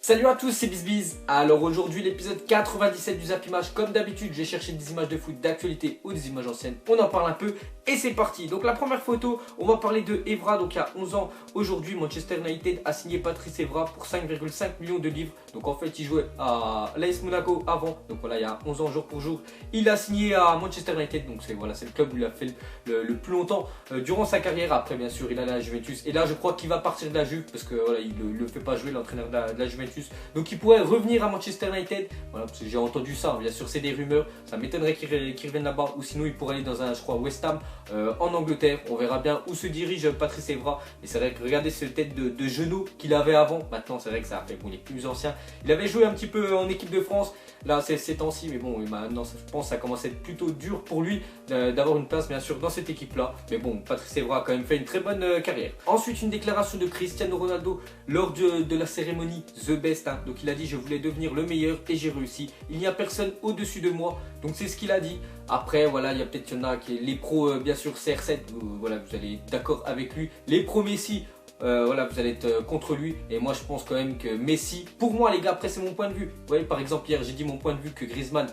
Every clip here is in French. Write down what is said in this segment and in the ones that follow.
Salut à tous, c'est BizBiz. Alors aujourd'hui l'épisode 97 du Zap Image. Comme d'habitude, j'ai cherché des images de foot d'actualité ou des images anciennes. On en parle un peu et c'est parti. Donc la première photo, on va parler de Evra. Donc il y a 11 ans, aujourd'hui Manchester United a signé Patrice Evra pour 5,5 millions de livres. Donc en fait il jouait à l'AS Monaco avant. Donc voilà, il y a 11 ans jour pour jour. Il a signé à Manchester United. Donc c'est le club où il a fait le plus longtemps durant sa carrière. Après bien sûr il allait à la Juventus. Et là je crois qu'il va partir de la Juve parce que voilà, il ne le fait pas jouer l'entraîneur de la Juventus. Donc il pourrait revenir à Manchester United. Voilà, parce que j'ai entendu ça, bien sûr c'est des rumeurs. Ça m'étonnerait qu'il revienne là-bas. Ou sinon il pourrait aller dans un, je crois, West Ham en Angleterre. On verra bien où se dirige Patrice Evra. Et c'est vrai que regardez cette tête de genou qu'il avait avant. Maintenant c'est vrai que ça a fait, bon, il est plus ancien. Il avait joué un petit peu en équipe de France. Là c'est ces temps-ci, mais bon maintenant je pense que ça commence à être plutôt dur pour lui d'avoir une place bien sûr dans cette équipe-là. Mais bon, Patrice Evra a quand même fait une très bonne carrière. Ensuite une déclaration de Cristiano Ronaldo lors de la cérémonie The Best. Donc il a dit: je voulais devenir le meilleur et j'ai réussi. Il n'y a personne au-dessus de moi. Donc c'est ce qu'il a dit. Après voilà, il y a peut-être les pros bien sûr CR7. Voilà, vous allez être d'accord avec lui. Les pros Messi. Voilà, vous allez être contre lui. Et moi je pense quand même que Messi, pour moi les gars, après c'est mon point de vue. Vous voyez, par exemple hier j'ai dit mon point de vue que Griezmann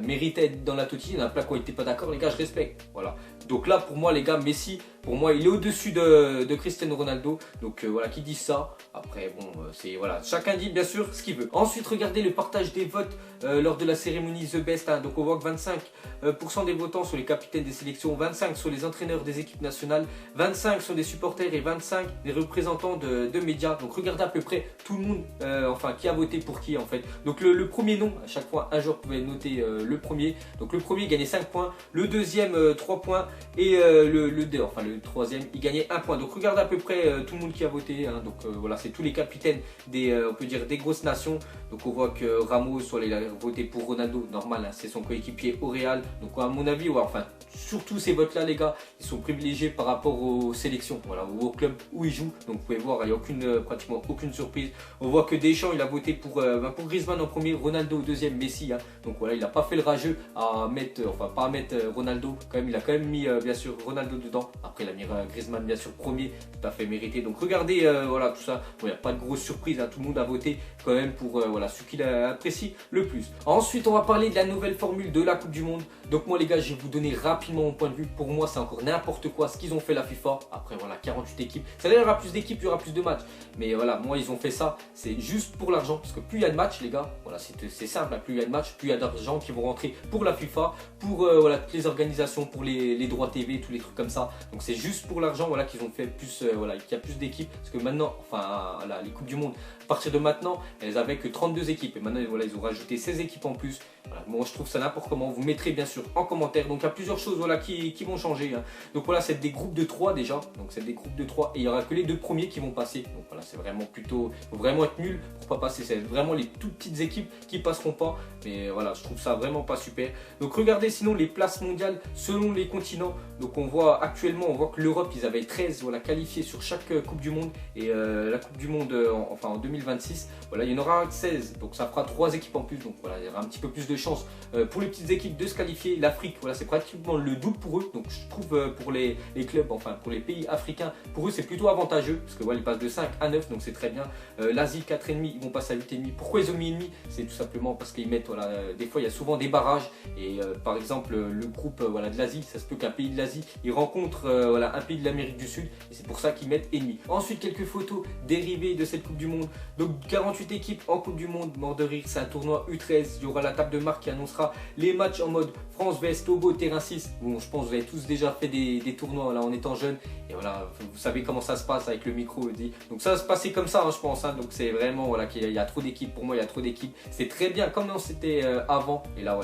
méritait d'être dans la Totti. Il y en a plein qui n'étaient pas d'accord, les gars, je respecte. Voilà. Donc là pour moi les gars, Messi, pour moi il est au-dessus de Cristiano Ronaldo. Donc voilà, qui dit ça. Après bon, c'est voilà, chacun dit bien sûr ce qu'il veut. Ensuite regardez le partage des votes lors de la cérémonie The Best. Donc on voit que 25% des votants sont les capitaines des sélections, 25 sont les entraîneurs des équipes nationales, 25 sont des supporters et 25 des représentants de médias. Donc regardez à peu près tout le monde, enfin qui a voté pour qui en fait. Donc le premier nom, à chaque fois un joueur pouvait noter le premier. Donc le premier gagnait 5 points, le deuxième 3 points et le troisième il gagnait 1 point. Donc regardez à peu près tout le monde qui a voté. Donc voilà, c'est tous les capitaines on peut dire des grosses nations. Donc on voit que Ramos, il a voté pour Ronaldo, normal, c'est son coéquipier au Real. Donc à mon avis, ouais, enfin surtout ces votes là les gars, ils sont privilégiés par rapport aux sélections, voilà, ou au club où ils jouent. Donc vous pouvez voir, il n'y a pratiquement aucune surprise. On voit que Deschamps il a voté pour Griezmann en premier, Ronaldo au deuxième, Messi. Donc voilà, il n'a pas fait le rageux à mettre, pas à mettre Ronaldo. Quand même, il a quand même mis bien sûr Ronaldo dedans. Après il a mis Griezmann bien sûr premier, tout à fait mérité. Donc regardez voilà tout ça. Bon, il n'y a pas de grosse surprise, tout le monde a voté quand même pour voilà ce qu'il apprécie le plus. Ensuite on va parler de la nouvelle formule de la Coupe du Monde. Donc moi les gars, je vais vous donner rapidement mon point de vue. Pour moi c'est encore n'importe quoi ce qu'ils ont fait la FIFA. Après voilà, 48 équipes, ça veut dire il y aura plus d'équipes, il y aura plus de matchs. Mais voilà, moi ils ont fait ça, c'est juste pour l'argent. Parce que plus il y a de matchs les gars, voilà, c'est simple, plus il y a de matchs, plus il y a d'argent qui vont rentrer pour la FIFA, pour voilà, toutes les organisations, pour les droits TV, tous les trucs comme ça. Donc c'est juste pour l'argent, voilà, qu'ils ont fait plus, voilà, qu'il y a plus d'équipes. Parce que maintenant, enfin là, les Coupes du Monde, à partir de maintenant, elles avaient que 32 équipes. Et maintenant voilà, ils ont rajouté 16 équipes en plus. Voilà, moi je trouve ça n'importe comment. Vous mettrez bien sûr en commentaire. Donc il y a plusieurs choses voilà, qui vont changer. Donc voilà, c'est des groupes de 3 déjà. Donc c'est des groupes de 3 et il n'y aura que les 2 premiers qui vont passer. Donc voilà, c'est vraiment plutôt, il faut vraiment être nul pour pas passer. C'est vraiment les toutes petites équipes qui passeront pas. Mais voilà, je trouve ça vraiment pas super. Donc regardez sinon les places mondiales selon les continents. Donc on voit actuellement, on voit que l'Europe, ils avaient 13 voilà, qualifiés sur chaque Coupe du Monde. Et la Coupe du Monde en 2026, voilà, il y en aura 16. Donc ça fera 3 équipes en plus. Donc voilà, il y aura un petit peu plus de chance pour les petites équipes de se qualifier. L'Afrique, voilà, c'est pratiquement le double pour eux. Donc je trouve pour les clubs, enfin pour les pays africains, pour eux c'est plutôt avantageux. Parce que voilà, ils passent de 5 à 9, donc c'est très bien. L'Asie 4,5, ils vont passer à 8,5. Pourquoi ils ont mis 1,5? C'est tout simplement parce qu'ils mettent, voilà, des fois il y a souvent des barrages. Et par exemple le groupe voilà, de l'Asie, ça se peut qu'un pays de l'Asie, il rencontre voilà, un pays de l'Amérique du Sud. Et c'est pour ça qu'ils mettent 1,5. Ensuite quelques photos dérivées de cette Coupe du Monde. Donc 48 équipes en Coupe du Monde, mort de rire, c'est un tournoi U13. Il y aura la table de marque qui annoncera les matchs en mode France vs Togo, terrain 6. Bon, je pense que vous avez tous déjà fait des tournois là en étant jeune. Et voilà, vous savez comment ça se passe avec le micro. Donc ça va se passer comme ça, je pense. Donc c'est vraiment voilà, qu'il y a trop d'équipes. Pour moi, il y a trop d'équipes. C'est très bien comme c'était avant. Et là,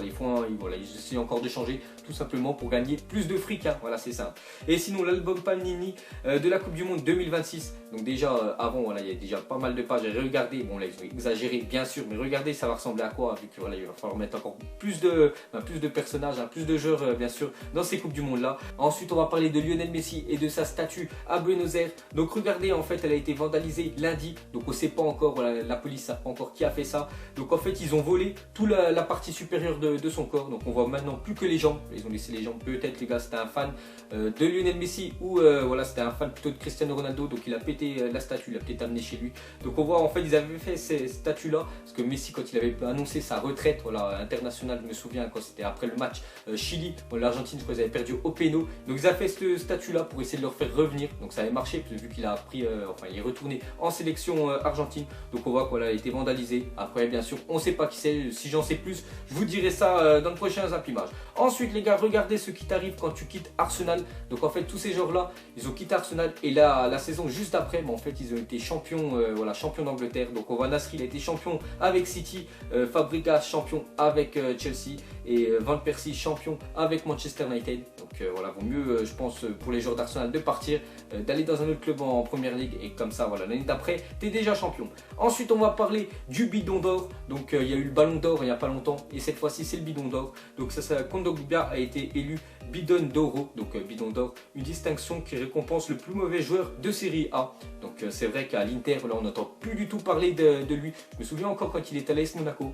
voilà, ils essaient encore de changer tout simplement pour gagner plus de fric. Voilà, c'est simple. Et sinon, l'album Panini de la Coupe du Monde 2026. Donc déjà, avant, voilà, il y a déjà pas mal de pages. Regardez, bon là, ils ont exagéré bien sûr, mais regardez, ça va ressembler à quoi, vu que voilà, il va falloir mettre encore plus de personnages, plus de joueurs bien sûr dans ces Coupes du Monde là. Ensuite, on va parler de Lionel Messi et de sa statue à Buenos Aires. Donc regardez, en fait, elle a été vandalisée lundi. Donc on ne sait pas encore voilà, la police ne sait pas encore qui a fait ça. Donc en fait ils ont volé toute la partie supérieure de son corps. Donc on voit maintenant plus que les jambes. Ils ont laissé les jambes. Peut-être les gars c'était un fan de Lionel Messi ou voilà c'était un fan plutôt de Cristiano Ronaldo. Donc il a pété la statue, il l'a peut-être amené chez lui. Donc on voit en fait ils avaient fait ces statues là. Parce que Messi quand il avait annoncé sa retraite voilà, internationale, je me souviens quand c'était après le match Chili, l'Argentine je crois qu'ils avaient perdu au péno. Donc ils avaient fait cette statue là pour essayer de leur faire revenir. Donc ça avait marché vu qu'il a pris, enfin il est retourné en sélection argentine. Donc on voit qu'il a été vandalisé. Après bien sûr on ne sait pas qui c'est. Si j'en sais plus je vous dirai ça dans le prochain Zapimage. Ensuite les gars regardez ce qui t'arrive quand tu quittes Arsenal. Donc en fait tous ces joueurs là ils ont quitté Arsenal et là la saison juste après en fait ils ont été champions voilà, champions d'Angleterre. Donc on voit Nasri il a été champion avec City, Fabregas champion avec Chelsea et Van Persie champion avec Manchester United. Donc voilà vaut mieux je pense pour les joueurs d'Arsenal de partir, d'aller dans un autre club en première ligue et comme ça voilà l'année d'après tu es déjà champion. Ensuite on va parler du bidon d'or. Donc il y a eu le ballon d'or il n'y a pas longtemps et cette fois-ci c'est le bidon d'or. Donc ça Kondogbia a été élu bidon d'oro, donc bidon d'or, une distinction qui récompense le plus mauvais joueur de Série A. Donc c'est vrai qu'à l'Inter là on n'entend plus du tout parler de lui. Je me souviens encore quand il était à l'AS Monaco.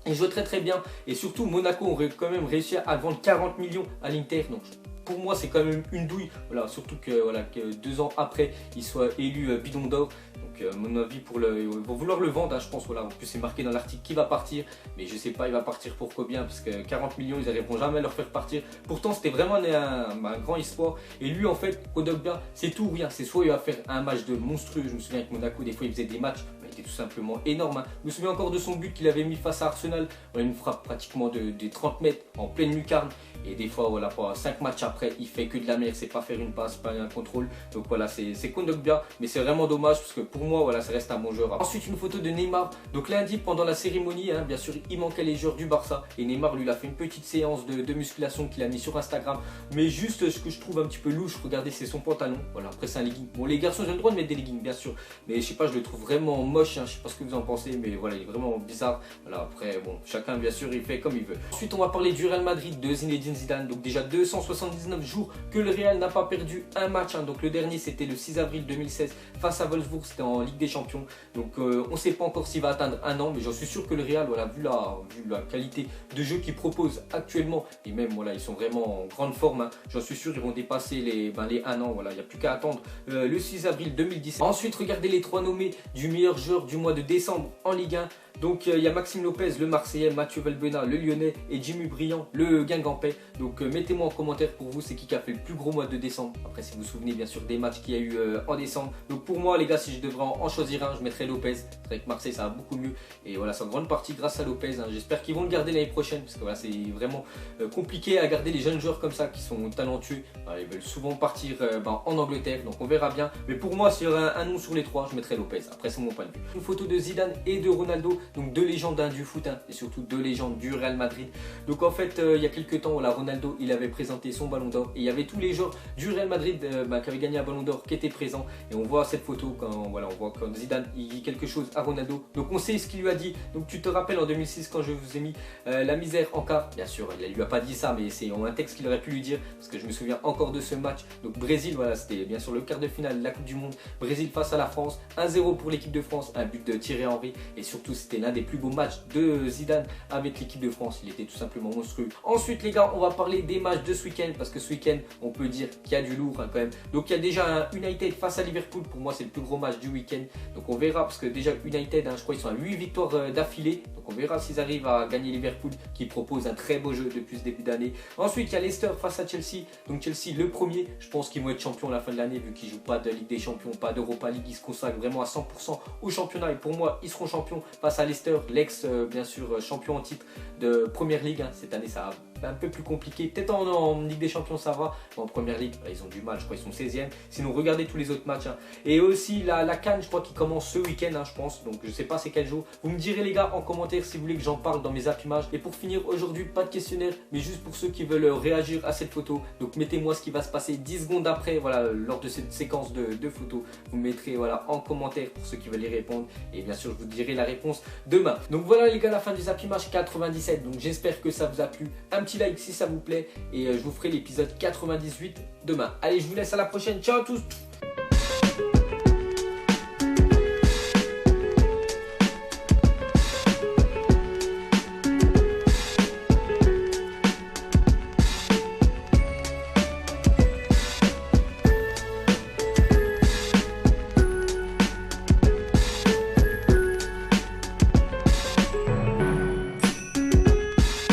Il joue très bien et surtout Monaco aurait quand même réussi à vendre 40 millions à l'Inter. Donc pour moi c'est quand même une douille, voilà, surtout que, voilà, que 2 ans après il soit élu bidon d'or. Donc à mon avis ils vont vouloir le vendre je pense, voilà. En plus c'est marqué dans l'article qui va partir, mais je sais pas il va partir pour combien parce que 40 millions ils n'arriveront jamais à leur faire partir. Pourtant c'était vraiment un grand espoir et lui en fait Kondogbia c'est tout ou rien, c'est soit il va faire un match de monstrueux. Je me souviens avec Monaco des fois il faisait des matchs mais il était tout simplement énorme hein. Je me souviens encore de son but qu'il avait mis face à Arsenal, voilà, une frappe pratiquement de 30 mètres en pleine lucarne. Et des fois, voilà, pour 5 matchs après, il fait que de la merde, c'est pas faire une passe, pas un contrôle. Donc voilà, c'est Kondogbia, mais c'est vraiment dommage parce que pour moi, voilà, ça reste un bon joueur. Ensuite, une photo de Neymar. Donc lundi, pendant la cérémonie, hein, bien sûr, il manquait les joueurs du Barça. Et Neymar, lui, il a fait une petite séance de musculation qu'il a mis sur Instagram. Mais juste ce que je trouve un petit peu louche, regardez, c'est son pantalon. Voilà, après, c'est un legging. Bon, les garçons, ils ont le droit de mettre des leggings, bien sûr. Mais je sais pas, je le trouve vraiment moche. Hein, je sais pas ce que vous en pensez, mais voilà, il est vraiment bizarre. Voilà, après, bon, chacun, bien sûr, il fait comme il veut. Ensuite, on va parler du Real Madrid, de Zinedine Zidane. Donc déjà 279 jours que le Real n'a pas perdu un match. Hein. Donc le dernier c'était le 6 avril 2016 face à Wolfsburg, c'était en Ligue des Champions. Donc on ne sait pas encore s'il va atteindre un an, mais j'en suis sûr que le Real, voilà, vu la qualité de jeu qu'ils proposent actuellement, et même voilà, ils sont vraiment en grande forme. Hein. J'en suis sûr ils vont dépasser les 1 an. Voilà, il n'y a plus qu'à attendre le 6 avril 2017. Ensuite, regardez les 3 nommés du meilleur joueur du mois de décembre en Ligue 1. Donc il y a Maxime Lopez, le Marseillais, Mathieu Valbuena, le Lyonnais et Jimmy Briand, le Guingampais. Donc mettez-moi en commentaire pour vous c'est qui a fait le plus gros mois de décembre. Après si vous vous souvenez bien sûr des matchs qu'il y a eu en décembre. Donc pour moi les gars, si je devrais en choisir un, je mettrais Lopez. C'est vrai que Marseille ça va beaucoup mieux. Et voilà, c'est en grande partie grâce à Lopez. Hein. J'espère qu'ils vont le garder l'année prochaine. Parce que voilà, c'est vraiment compliqué à garder les jeunes joueurs comme ça qui sont talentueux. Ils veulent souvent partir en Angleterre. Donc on verra bien. Mais pour moi s'il y aurait un nom sur les 3, je mettrais Lopez. Après c'est mon point de vue. Une photo de Zidane et de Ronaldo. Donc 2 légendes du foot hein, et surtout 2 légendes du Real Madrid. Donc en fait il y a quelques temps voilà, Ronaldo il avait présenté son ballon d'or et il y avait tous les joueurs du Real Madrid qui avaient gagné un ballon d'or qui étaient présents et on voit cette photo quand, voilà, on voit quand Zidane il dit quelque chose à Ronaldo. Donc on sait ce qu'il lui a dit. Donc tu te rappelles en 2006 quand je vous ai mis la misère en quart, bien sûr il lui a pas dit ça mais c'est un texte qu'il aurait pu lui dire parce que je me souviens encore de ce match. Donc Brésil, voilà, c'était bien sûr le quart de finale de la Coupe du Monde, Brésil face à la France, 1-0 pour l'équipe de France, un but de Thierry Henry et surtout c'était l'un des plus beaux matchs de Zidane avec l'équipe de France, il était tout simplement monstrueux. Ensuite les gars, on va parler des matchs de ce week-end parce que ce week-end on peut dire qu'il y a du lourd hein, quand même. Donc il y a déjà un United face à Liverpool, pour moi c'est le plus gros match du week-end. Donc on verra parce que déjà United, hein, je crois ils sont à 8 victoires d'affilée. Donc on verra s'ils arrivent à gagner Liverpool qui propose un très beau jeu depuis ce début d'année. Ensuite il y a Leicester face à Chelsea. Donc Chelsea le premier, je pense qu'ils vont être champions à la fin de l'année vu qu'ils ne jouent pas de Ligue des Champions, pas d'Europa League, ils se consacrent vraiment à 100% au championnat et pour moi ils seront champions face à Leicester, l'ex bien sûr champion en titre de Première Ligue. Hein. Cette année ça un peu plus compliqué, peut-être en Ligue des Champions ça va, mais en Première Ligue ils ont du mal, je crois ils sont 16e, sinon regardez tous les autres matchs hein. Et aussi la CAN je crois qui commence ce week-end hein, je pense, donc je sais pas c'est quel jour, vous me direz les gars en commentaire si vous voulez que j'en parle dans mes Zappimages. Et pour finir aujourd'hui, pas de questionnaire mais juste pour ceux qui veulent réagir à cette photo, donc mettez-moi ce qui va se passer 10 secondes après, voilà, lors de cette séquence de photos, vous mettrez voilà en commentaire pour ceux qui veulent y répondre et bien sûr je vous dirai la réponse demain. Donc voilà les gars, la fin du Zappimage 97, donc j'espère que ça vous a plu, un petit like si ça vous plaît et je vous ferai l'épisode 98 demain. Allez, je vous laisse à la prochaine, ciao à tous.